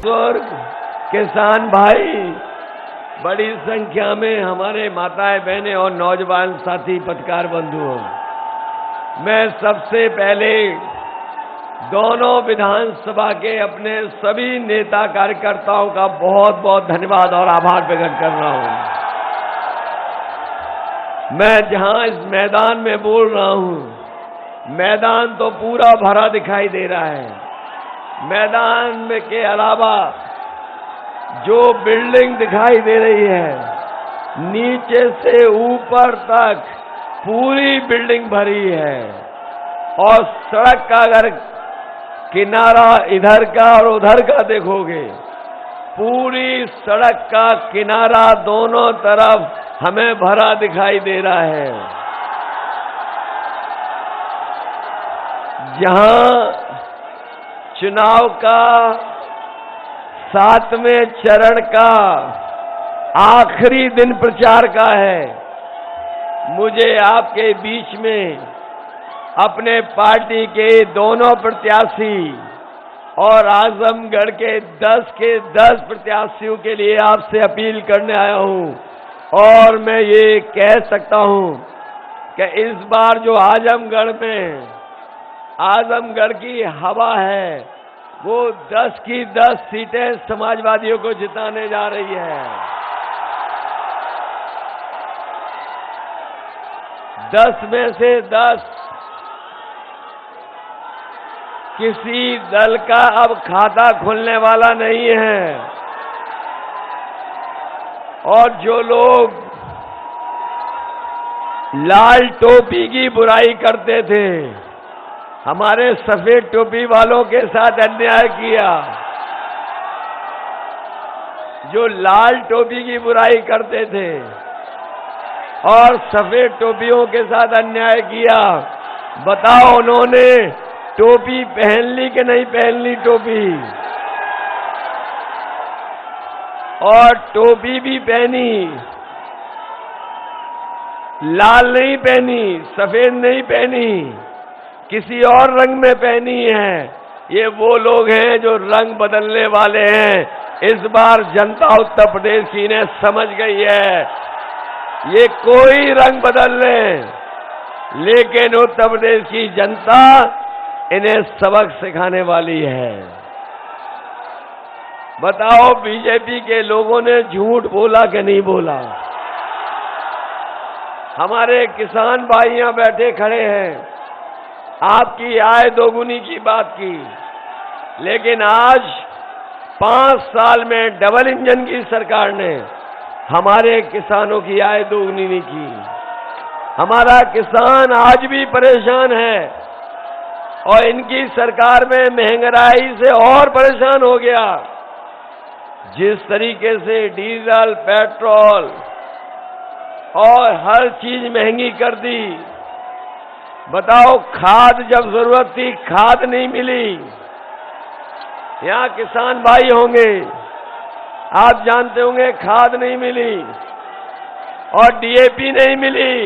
बुजुर्ग किसान भाई, बड़ी संख्या में हमारे माताएं बहनें और नौजवान साथी पत्रकार बंधुओं, मैं सबसे पहले दोनों विधानसभा के अपने सभी नेता कार्यकर्ताओं का बहुत बहुत धन्यवाद और आभार प्रकट कर रहा हूं। मैं जहां इस मैदान में बोल रहा हूं, मैदान तो पूरा भरा दिखाई दे रहा है। मैदान में के अलावा जो बिल्डिंग दिखाई दे रही है, नीचे से ऊपर तक पूरी बिल्डिंग भरी है। और सड़क का अगर किनारा इधर का और उधर का देखोगे, पूरी सड़क का किनारा दोनों तरफ हमें भरा दिखाई दे रहा है। जहां चुनाव का 7वें चरण का आखिरी दिन प्रचार का है, मुझे आपके बीच में अपने पार्टी के दोनों प्रत्याशी और आजमगढ़ के 10 के 10 प्रत्याशियों के लिए आपसे अपील करने आया हूं। और मैं ये कह सकता हूं कि इस बार जो आजमगढ़ की हवा है, वो 10 की 10 सीटें समाजवादियों को जिताने जा रही है। 10 में से 10 किसी दल का अब खाता खुलने वाला नहीं है। और जो लोग लाल टोपी की बुराई करते थे, हमारे सफेद टोपी वालों के साथ अन्याय किया, जो लाल टोपी की बुराई करते थे और सफेद टोपियों के साथ अन्याय किया, बताओ उन्होंने टोपी पहन ली कि नहीं पहन ली टोपी? और टोपी भी पहनी, लाल नहीं पहनी, सफेद नहीं पहनी, किसी और रंग में पहनी है। ये वो लोग हैं जो रंग बदलने वाले हैं। इस बार जनता उत्तर प्रदेश की इन्हें समझ गई है। ये कोई रंग बदल ले, लेकिन उत्तर प्रदेश की जनता इन्हें सबक सिखाने वाली है। बताओ बीजेपी के लोगों ने झूठ बोला कि नहीं बोला? हमारे किसान भाई यहां बैठे खड़े हैं, आपकी आय दोगुनी की बात की, लेकिन आज 5 साल में डबल इंजन की सरकार ने हमारे किसानों की आय दोगुनी नहीं की। हमारा किसान आज भी परेशान है और इनकी सरकार में महंगाई से और परेशान हो गया। जिस तरीके से डीजल, पेट्रोल और हर चीज महंगी कर दी, बताओ खाद जब जरूरत थी खाद नहीं मिली। यहां किसान भाई होंगे, आप जानते होंगे खाद नहीं मिली और डीएपी नहीं मिली।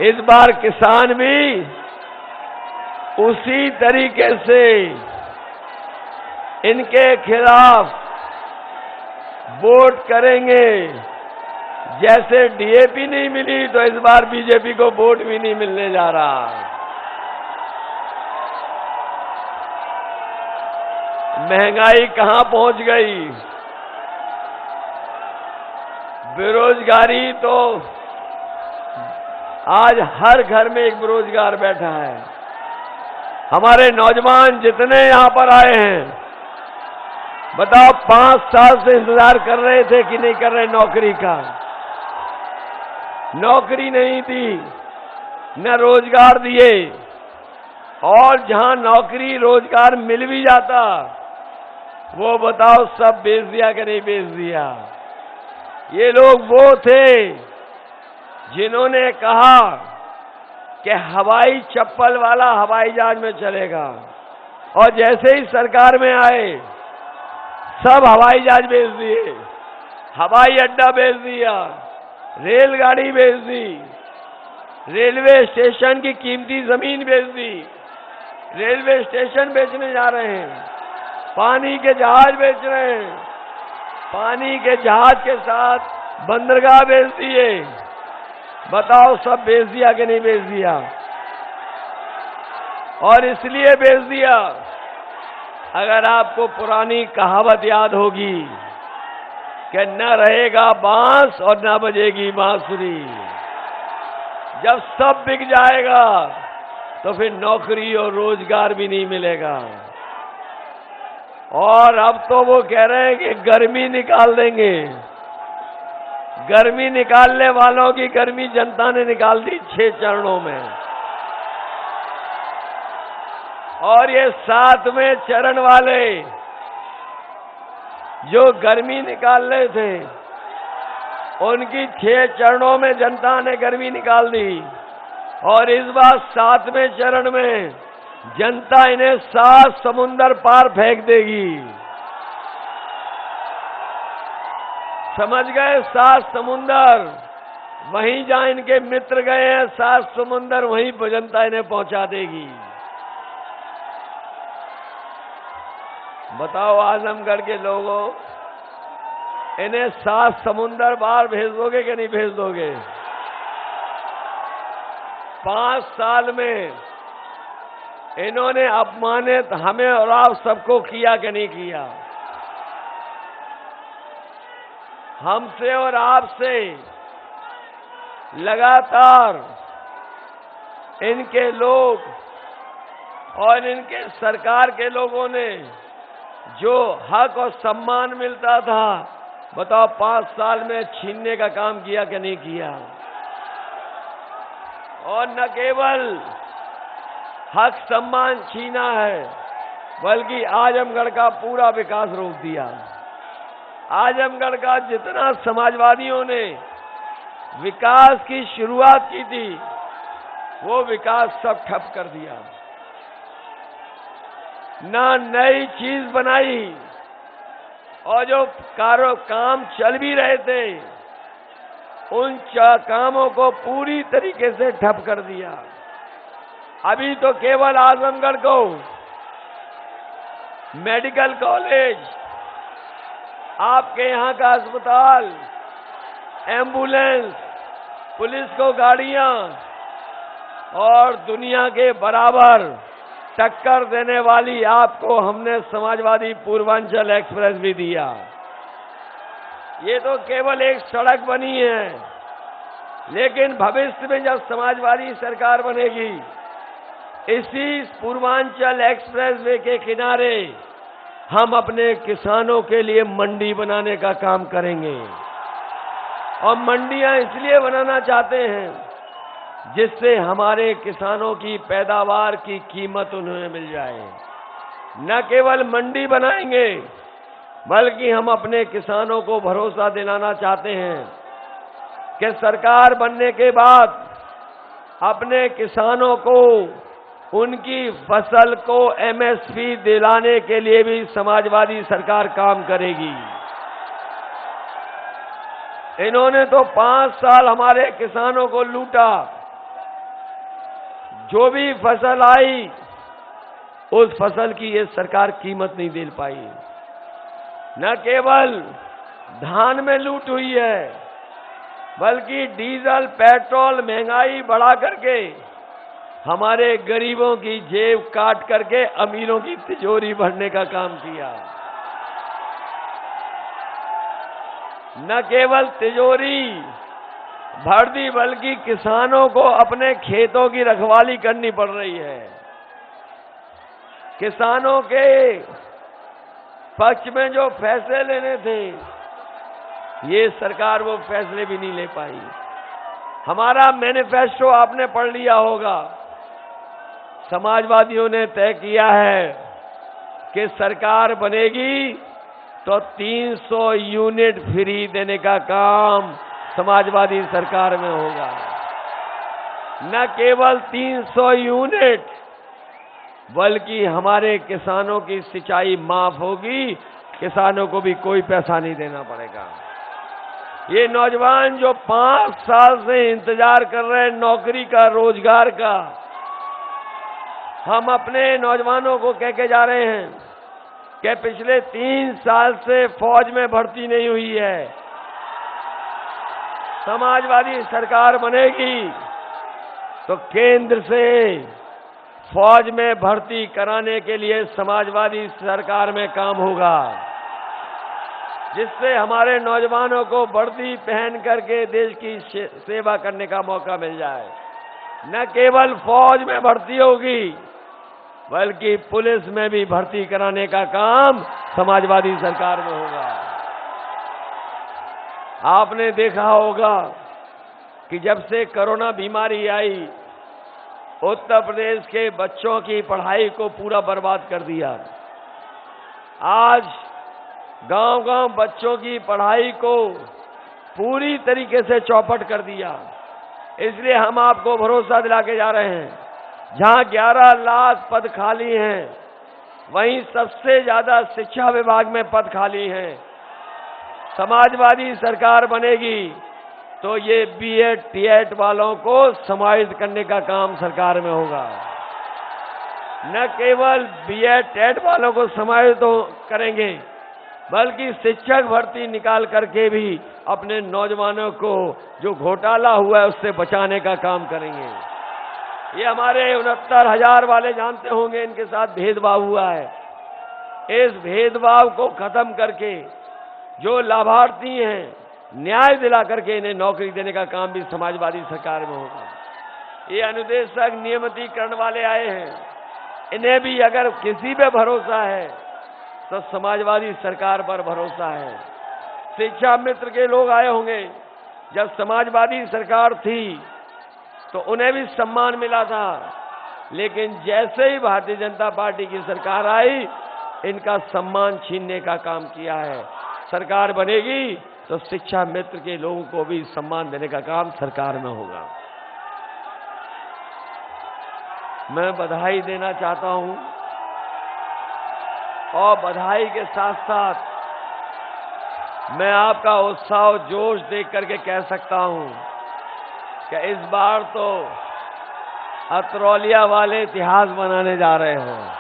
इस बार किसान भी उसी तरीके से इनके खिलाफ वोट करेंगे। जैसे डीएपी नहीं मिली तो इस बार बीजेपी को वोट भी नहीं मिलने जा रहा। महंगाई कहां पहुंच गई, बेरोजगारी तो आज हर घर में एक बेरोजगार बैठा है। हमारे नौजवान जितने यहां पर आए हैं, बताओ 5 साल से इंतजार कर रहे थे कि नहीं कर रहे नौकरी का? नौकरी नहीं दी, न रोजगार दिए, और जहां नौकरी रोजगार मिल भी जाता, वो बताओ सब बेच दिया कि नहीं बेच दिया? ये लोग वो थे जिन्होंने कहा कि हवाई चप्पल वाला हवाई जहाज में चलेगा, और जैसे ही सरकार में आए सब हवाई जहाज बेच दिए, हवाई अड्डा बेच दिया, रेलगाड़ी बेच दी, रेलवे स्टेशन की कीमती जमीन बेच दी, रेलवे स्टेशन बेचने जा रहे हैं। पानी के जहाज बेच रहे हैं, पानी के जहाज के साथ बंदरगाह बेच दिए। बताओ सब बेच दिया कि नहीं बेच दिया? और इसलिए बेच दिया, अगर आपको पुरानी कहावत याद होगी कि न रहेगा बांस और न बजेगी बांसुरी। जब सब बिक जाएगा तो फिर नौकरी और रोजगार भी नहीं मिलेगा। और अब तो वो कह रहे हैं कि गर्मी निकाल देंगे। गर्मी निकालने वालों की गर्मी जनता ने निकाल दी 6 चरणों में। और ये 7वें चरण वाले जो गर्मी निकाल रहे थे, उनकी 6 चरणों में जनता ने गर्मी निकाल दी। और इस बार 7वें चरण में जनता इन्हें 7 समुंदर पार फेंक देगी। समझ गए? 7 समुंदर, वहीं जहां इनके मित्र गए हैं 7 समुंदर, वहीं पर जनता इन्हें पहुंचा देगी। बताओ आजमगढ़ के लोगों, इन्हें 7 समुंदर पार भेज दोगे कि नहीं भेज दोगे? 5 साल में इन्होंने अपमानित हमें और आप सबको किया कि नहीं किया? हमसे और आपसे लगातार इनके लोग और इनके सरकार के लोगों ने जो हक और सम्मान मिलता था, बताओ 5 साल में छीनने का काम किया कि नहीं किया? और न केवल हक सम्मान छीना है, बल्कि आजमगढ़ का पूरा विकास रोक दिया। आजमगढ़ का जितना समाजवादियों ने विकास की शुरुआत की थी, वो विकास सब ठप कर दिया। ना नई चीज बनाई, और जो काम चल भी रहे थे, उन कामों को पूरी तरीके से ठप कर दिया। अभी तो केवल आजमगढ़ को मेडिकल कॉलेज, आपके यहाँ का अस्पताल, एम्बुलेंस, पुलिस को गाड़ियां और दुनिया के बराबर टक्कर देने वाली आपको हमने समाजवादी पूर्वांचल एक्सप्रेस भी दिया। ये तो केवल एक सड़क बनी है, लेकिन भविष्य में जब समाजवादी सरकार बनेगी, इसी पूर्वांचल एक्सप्रेस वे के किनारे हम अपने किसानों के लिए मंडी बनाने का काम करेंगे। और मंडियां इसलिए बनाना चाहते हैं जिससे हमारे किसानों की पैदावार की कीमत उन्हें मिल जाए। न केवल मंडी बनाएंगे, बल्कि हम अपने किसानों को भरोसा दिलाना चाहते हैं कि सरकार बनने के बाद अपने किसानों को उनकी फसल को एमएसपी दिलाने के लिए भी समाजवादी सरकार काम करेगी। इन्होंने तो 5 साल हमारे किसानों को लूटा। जो भी फसल आई, उस फसल की ये सरकार कीमत नहीं दे पाई। न केवल धान में लूट हुई है, बल्कि डीजल, पेट्रोल महंगाई बढ़ा करके हमारे गरीबों की जेब काट करके अमीरों की तिजोरी भरने का काम किया। न केवल तिजोरी भर दी, बल्कि किसानों को अपने खेतों की रखवाली करनी पड़ रही है। किसानों के पक्ष में जो फैसले लेने थे, ये सरकार वो फैसले भी नहीं ले पाई। हमारा मैनिफेस्टो आपने पढ़ लिया होगा। समाजवादियों ने तय किया है कि सरकार बनेगी तो 300 यूनिट फ्री देने का काम समाजवादी सरकार में होगा। न केवल 300 यूनिट, बल्कि हमारे किसानों की सिंचाई माफ होगी। किसानों को भी कोई पैसा नहीं देना पड़ेगा। ये नौजवान जो 5 साल से इंतजार कर रहे हैं नौकरी का, रोजगार का, हम अपने नौजवानों को कह के जा रहे हैं कि पिछले 3 साल से फौज में भर्ती नहीं हुई है। समाजवादी सरकार बनेगी तो केंद्र से फौज में भर्ती कराने के लिए समाजवादी सरकार में काम होगा, जिससे हमारे नौजवानों को वर्दी पहन करके देश की सेवा करने का मौका मिल जाए। न केवल फौज में भर्ती होगी बल्कि पुलिस में भी भर्ती कराने का काम समाजवादी सरकार में होगा। आपने देखा होगा कि जब से कोरोना बीमारी आई, उत्तर प्रदेश के बच्चों की पढ़ाई को पूरा बर्बाद कर दिया। आज गांव-गांव बच्चों की पढ़ाई को पूरी तरीके से चौपट कर दिया। इसलिए हम आपको भरोसा दिला के जा रहे हैं, जहां 11 लाख पद खाली हैं, वहीं सबसे ज्यादा शिक्षा विभाग में पद खाली हैं। समाजवादी सरकार बनेगी तो ये बीएड टीएड वालों को समाहित करने का काम सरकार में होगा। न केवल बीएड टीएड वालों को समाहित करेंगे बल्कि शिक्षक भर्ती निकाल करके भी अपने नौजवानों को जो घोटाला हुआ है उससे बचाने का काम करेंगे। ये हमारे 69,000 वाले जानते होंगे, इनके साथ भेदभाव हुआ है। इस भेदभाव को खत्म करके जो लाभार्थी हैं न्याय दिला करके इन्हें नौकरी देने का काम भी समाजवादी सरकार में होगा। ये अनुदेशक नियमितीकरण वाले आए हैं, इन्हें भी अगर किसी पे भरोसा है तो समाजवादी सरकार पर भरोसा है। शिक्षा मित्र के लोग आए होंगे, जब समाजवादी सरकार थी तो उन्हें भी सम्मान मिला था, लेकिन जैसे ही भारतीय जनता पार्टी की सरकार आई, इनका सम्मान छीनने का काम किया है। सरकार बनेगी तो शिक्षा मित्र के लोगों को भी सम्मान देने का काम सरकार में होगा। मैं बधाई देना चाहता हूं और बधाई के साथ साथ मैं आपका उत्साह और जोश देख करके कह सकता हूं कि इस बार तो अतरौलिया वाले इतिहास बनाने जा रहे हैं।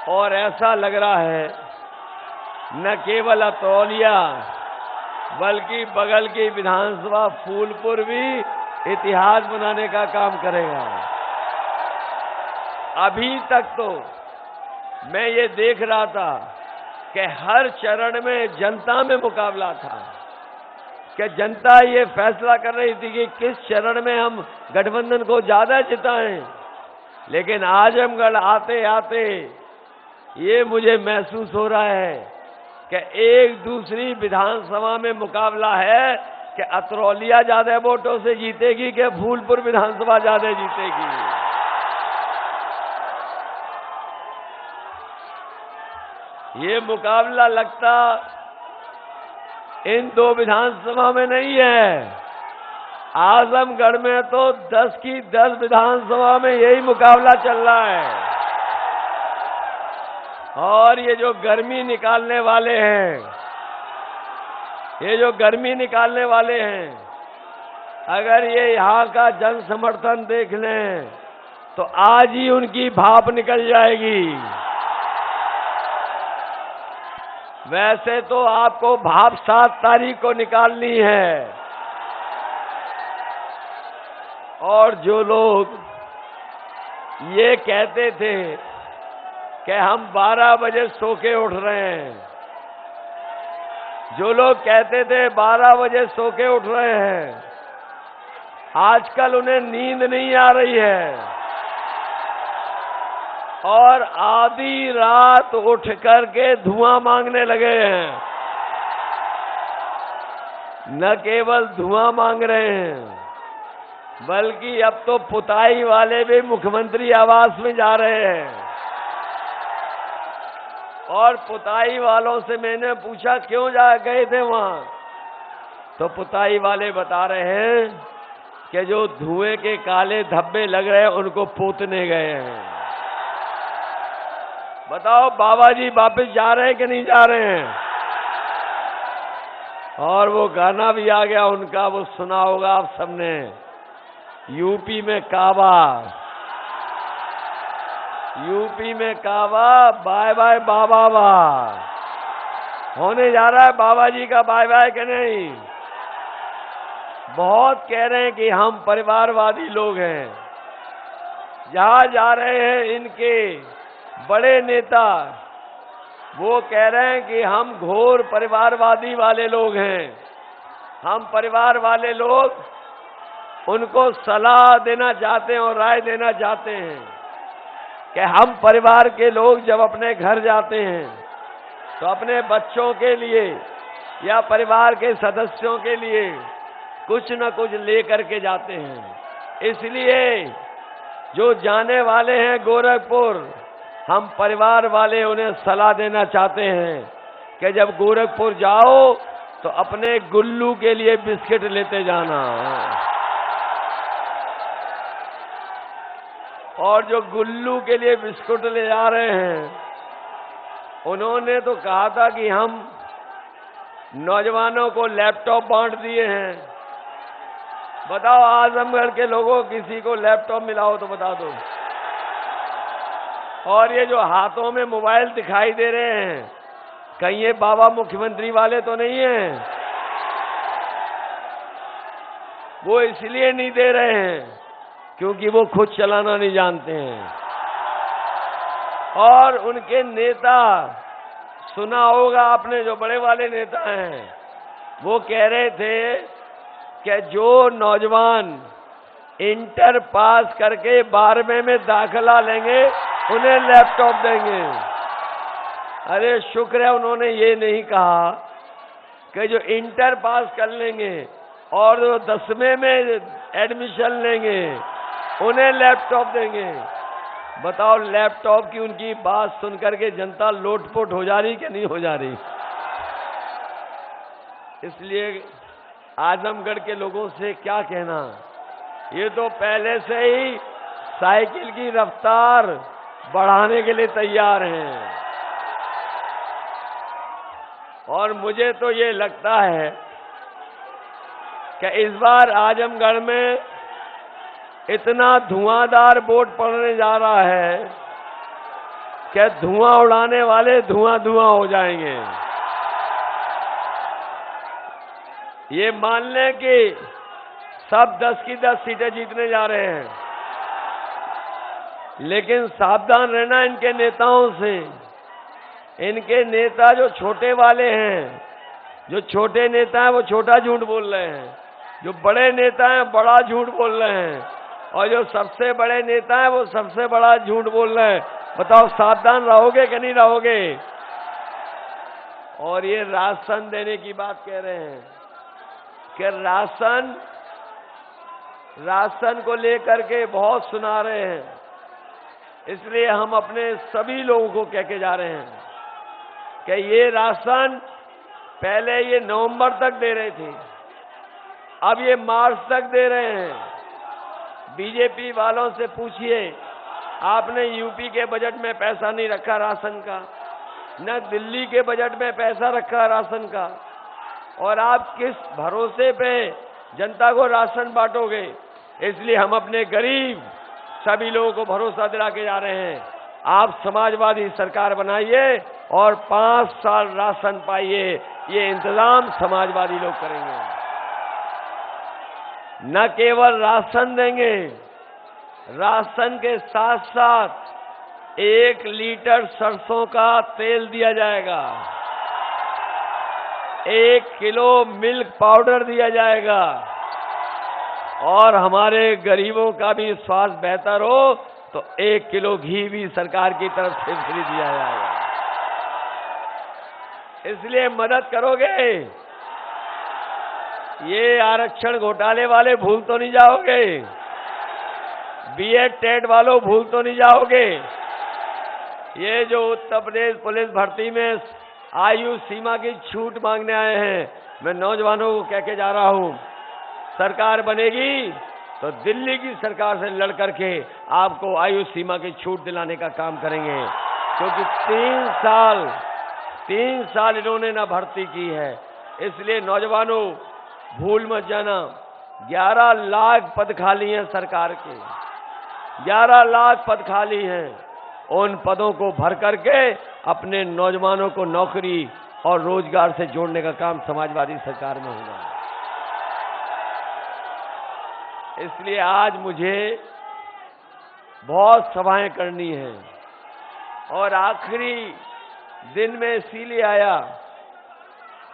और ऐसा लग रहा है न केवल अतरौलिया बल्कि बगल की विधानसभा फूलपुर भी इतिहास बनाने का काम करेगा। अभी तक तो मैं ये देख रहा था कि हर चरण में जनता में मुकाबला था, कि जनता ये फैसला कर रही थी कि किस चरण में हम गठबंधन को ज्यादा जिताएं। लेकिन आजमगढ़ आते आते ये मुझे महसूस हो रहा है कि एक दूसरी विधानसभा में मुकाबला है कि अतरौलिया ज्यादा वोटों से जीतेगी कि फूलपुर विधानसभा ज्यादा जीतेगी। ये मुकाबला लगता इन 2 विधानसभा में नहीं है, आजमगढ़ में तो 10 की 10 विधानसभा में यही मुकाबला चल रहा है। और ये जो गर्मी निकालने वाले हैं, अगर ये यहाँ का जन समर्थन देख लें तो आज ही उनकी भाप निकल जाएगी। वैसे तो आपको भाप 7 तारीख को निकालनी है। और जो लोग ये कहते थे कि हम 12 बजे सो के उठ रहे हैं, जो लोग कहते थे 12 बजे सो के उठ रहे हैं, आजकल उन्हें नींद नहीं आ रही है और आधी रात उठ करके धुआं मांगने लगे हैं। न केवल धुआं मांग रहे हैं बल्कि अब तो पुताई वाले भी मुख्यमंत्री आवास में जा रहे हैं। और पुताई वालों से मैंने पूछा क्यों जा गए थे वहां, तो पुताई वाले बता रहे हैं कि जो धुएं के काले धब्बे लग रहे हैं उनको पोतने गए हैं। बताओ बाबा जी वापस जा रहे हैं कि नहीं जा रहे हैं? और वो गाना भी आ गया उनका, वो सुना होगा आप सबने, यूपी में काबा, यूपी में काबा, बाय बाय बाबा बा। होने जा रहा है बाबा जी का बाय बाय कि नहीं? बहुत कह रहे हैं कि हम परिवारवादी लोग हैं। जहां जा रहे हैं इनके बड़े नेता, वो कह रहे हैं कि हम घोर परिवारवादी वाले लोग हैं। हम परिवार वाले लोग उनको सलाह देना चाहते हैं और राय देना चाहते हैं कि हम परिवार के लोग जब अपने घर जाते हैं तो अपने बच्चों के लिए या परिवार के सदस्यों के लिए कुछ न कुछ लेकर के जाते हैं। इसलिए जो जाने वाले हैं गोरखपुर, हम परिवार वाले उन्हें सलाह देना चाहते हैं कि जब गोरखपुर जाओ तो अपने गुल्लू के लिए बिस्किट लेते जाना। और जो गुल्लू के लिए बिस्कुट ले जा रहे हैं, उन्होंने तो कहा था कि हम नौजवानों को लैपटॉप बांट दिए हैं। बताओ आजमगढ़ के लोगों, किसी को लैपटॉप मिला हो तो बता दो। और ये जो हाथों में मोबाइल दिखाई दे रहे हैं, कहीं ये बाबा मुख्यमंत्री वाले तो नहीं हैं? वो इसलिए नहीं दे रहे हैं क्योंकि वो खुद चलाना नहीं जानते हैं। और उनके नेता, सुना होगा आपने, जो बड़े वाले नेता हैं, वो कह रहे थे कि जो नौजवान इंटर पास करके 12वें में दाखिला लेंगे उन्हें लैपटॉप देंगे। अरे शुक्र है उन्होंने ये नहीं कहा कि जो इंटर पास कर लेंगे और जो 10वें में एडमिशन लेंगे उन्हें लैपटॉप देंगे। बताओ लैपटॉप की उनकी बात सुनकर के जनता लोटपोट हो जा रही कि नहीं हो जा रही? इसलिए आजमगढ़ के लोगों से क्या कहना, ये तो पहले से ही साइकिल की रफ्तार बढ़ाने के लिए तैयार हैं। और मुझे तो ये लगता है कि इस बार आजमगढ़ में इतना धुआंधार वोट पड़ने जा रहा है कि धुआं उड़ाने वाले धुआं धुआं हो जाएंगे। ये मान लें कि सब 10 की 10 सीटें जीतने जा रहे हैं, लेकिन सावधान रहना इनके नेताओं से। इनके नेता जो छोटे वाले हैं, जो छोटे नेता हैं वो छोटा झूठ बोल रहे हैं, जो बड़े नेता हैं बड़ा झूठ बोल रहे हैं, और जो सबसे बड़े नेता हैं वो सबसे बड़ा झूठ बोल रहे हैं। बताओ सावधान रहोगे कि नहीं रहोगे? और ये राशन देने की बात कह रहे हैं कि राशन को लेकर के बहुत सुना रहे हैं। इसलिए हम अपने सभी लोगों को कह के जा रहे हैं कि ये राशन पहले ये नवंबर तक दे रहे थे, अब ये मार्च तक दे रहे हैं। बीजेपी वालों से पूछिए, आपने यूपी के बजट में पैसा नहीं रखा राशन का, न दिल्ली के बजट में पैसा रखा राशन का, और आप किस भरोसे पे जनता को राशन बांटोगे? इसलिए हम अपने गरीब सभी लोगों को भरोसा दिला के जा रहे हैं, आप समाजवादी सरकार बनाइए और 5 साल राशन पाइए। ये इंतजाम समाजवादी लोग करेंगे। न केवल राशन देंगे, राशन के साथ साथ 1 लीटर सरसों का तेल दिया जाएगा, 1 किलो मिल्क पाउडर दिया जाएगा, और हमारे गरीबों का भी स्वास्थ्य बेहतर हो तो 1 किलो घी भी सरकार की तरफ से फ्री दिया जाएगा। इसलिए मदद करोगे? ये आरक्षण घोटाले वाले भूल तो नहीं जाओगे? बीएड टेट वालों भूल तो नहीं जाओगे? ये जो उत्तर प्रदेश पुलिस भर्ती में आयु सीमा की छूट मांगने आए हैं, मैं नौजवानों को कह के जा रहा हूं, सरकार बनेगी तो दिल्ली की सरकार से लड़ करके आपको आयु सीमा की छूट दिलाने का काम करेंगे। क्योंकि 3 साल इन्होंने ना भर्ती की है। इसलिए नौजवानों भूल मत जाना, 11 लाख पद खाली हैं सरकार के, 11 लाख पद खाली हैं, उन पदों को भर करके अपने नौजवानों को नौकरी और रोजगार से जोड़ने का काम समाजवादी सरकार में होगा। इसलिए आज मुझे बहुत सभाएं करनी है और आखिरी दिन में इसीलिए आया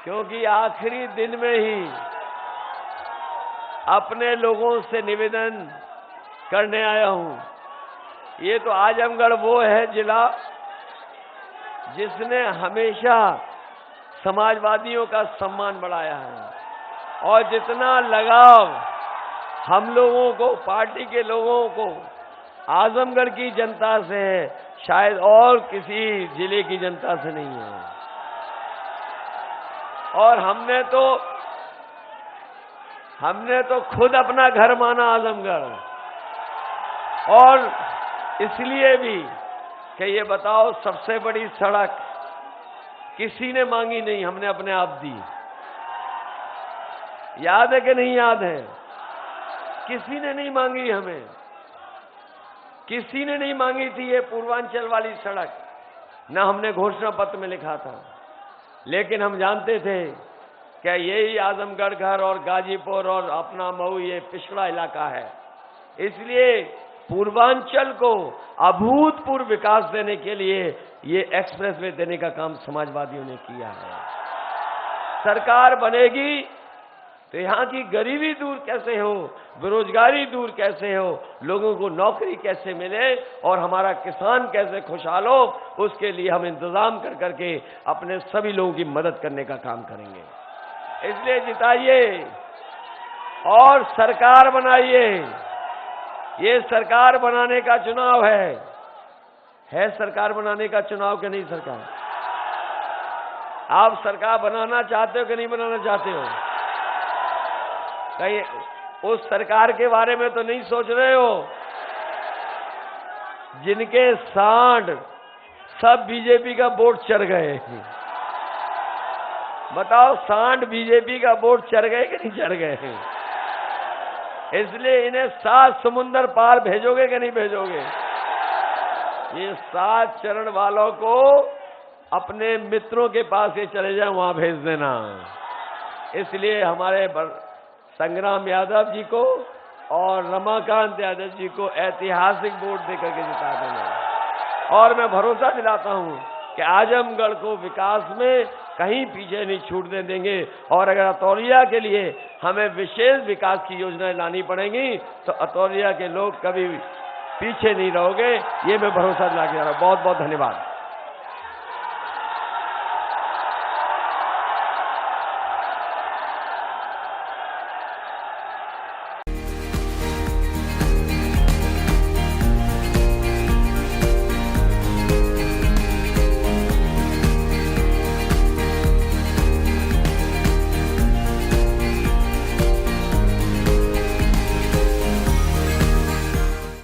क्योंकि आखिरी दिन में ही अपने लोगों से निवेदन करने आया हूं। ये तो आजमगढ़ वो है जिला जिसने हमेशा समाजवादियों का सम्मान बढ़ाया है और जितना लगाव हम लोगों को, पार्टी के लोगों को आजमगढ़ की जनता से है, शायद और किसी जिले की जनता से नहीं है। और हमने तो खुद अपना घर माना आजमगढ़, और इसलिए भी कि ये बताओ सबसे बड़ी सड़क किसी ने मांगी नहीं, हमने अपने आप दी। याद है कि नहीं याद है? किसी ने नहीं मांगी, हमें किसी ने नहीं मांगी थी ये पूर्वांचल वाली सड़क, ना हमने घोषणा पत्र में लिखा था। लेकिन हम जानते थे कि यही आजमगढ़ घर और गाजीपुर और अपना मऊ ये पिछड़ा इलाका है, इसलिए पूर्वांचल को अभूतपूर्व विकास देने के लिए ये एक्सप्रेसवे देने का काम समाजवादियों ने किया है। सरकार बनेगी तो यहां की गरीबी दूर कैसे हो, बेरोजगारी दूर कैसे हो, लोगों को नौकरी कैसे मिले और हमारा किसान कैसे खुशहाल हो, उसके लिए हम इंतजाम कर करके अपने सभी लोगों की मदद करने का काम करेंगे। इसलिए जिताइए और सरकार बनाइए। ये सरकार बनाने का चुनाव है सरकार बनाने का चुनाव कि नहीं? सरकार, आप सरकार बनाना चाहते हो कि नहीं बनाना चाहते हो? कहीं उस सरकार के बारे में तो नहीं सोच रहे हो जिनके सांड सब बीजेपी का वोट चढ़ गए? बताओ, सांड बीजेपी का वोट चढ़ गए कि नहीं चढ़ गए? इसलिए इन्हें 7 समुंदर पार भेजोगे कि नहीं भेजोगे? ये 7 चरण वालों को अपने मित्रों के पास ये चले जाए, वहां भेज देना। इसलिए हमारे संग्राम यादव जी को और रमाकांत यादव जी को ऐतिहासिक वोट देकर के जिता देना। और मैं भरोसा दिलाता हूं कि आजमगढ़ को विकास में कहीं पीछे नहीं छूटने देंगे। और अगर अतौलिया के लिए हमें विशेष विकास की योजनाएं लानी पड़ेंगी तो अतौलिया के लोग कभी पीछे नहीं रहोगे, ये मैं भरोसा दिला के जा रहा हूं। बहुत बहुत धन्यवाद।